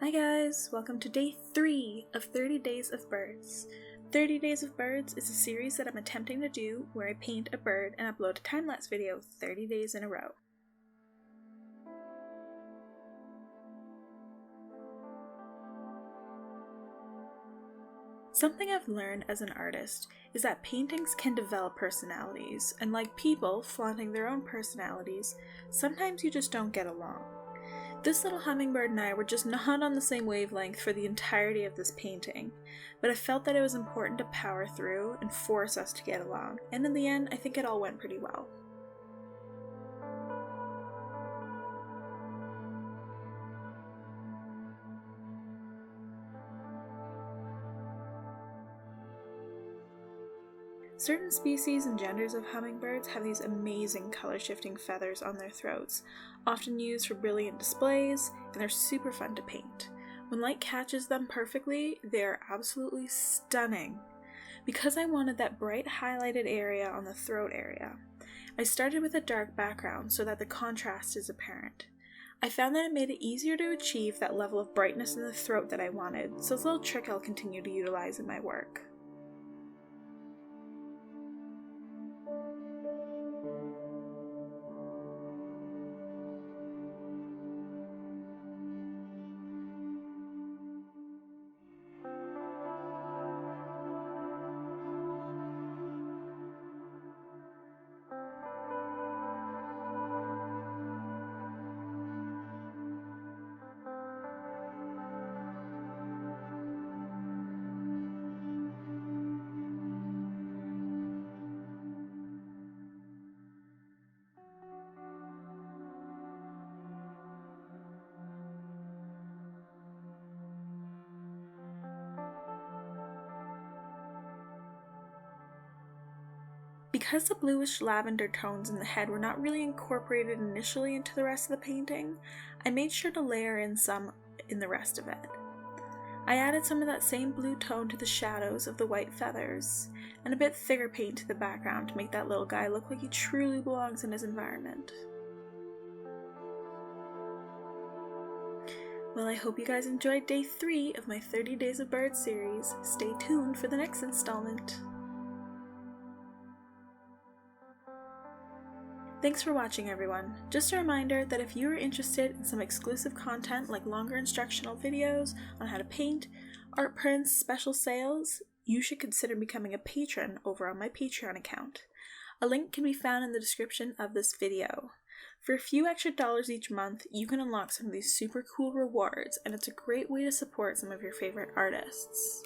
Hi guys, welcome to day 3 of 30 Days of Birds. 30 Days of Birds is a series that I'm attempting to do where I paint a bird and upload a time-lapse video 30 days in a row. Something I've learned as an artist is that paintings can develop personalities, and like people flaunting their own personalities, sometimes you just don't get along. This little hummingbird and I were just not on the same wavelength for the entirety of this painting, but I felt that it was important to power through and force us to get along, and in the end I think it all went pretty well. Certain species and genders of hummingbirds have these amazing color-shifting feathers on their throats, often used for brilliant displays, and they're super fun to paint. When light catches them perfectly, they are absolutely stunning. Because I wanted that bright highlighted area on the throat area, I started with a dark background so that the contrast is apparent. I found that it made it easier to achieve that level of brightness in the throat that I wanted, so it's a little trick I'll continue to utilize in my work. Because the bluish lavender tones in the head were not really incorporated initially into the rest of the painting, I made sure to layer in some in the rest of it. I added some of that same blue tone to the shadows of the white feathers, and a bit thicker paint to the background to make that little guy look like he truly belongs in his environment. Well, I hope you guys enjoyed day 3 of my 30 Days of Birds series. Stay tuned for the next installment. Thanks for watching, everyone. Just a reminder that if you are interested in some exclusive content like longer instructional videos on how to paint, art prints, special sales, you should consider becoming a patron over on my Patreon account. A link can be found in the description of this video. For a few extra dollars each month, you can unlock some of these super cool rewards, and it's a great way to support some of your favorite artists.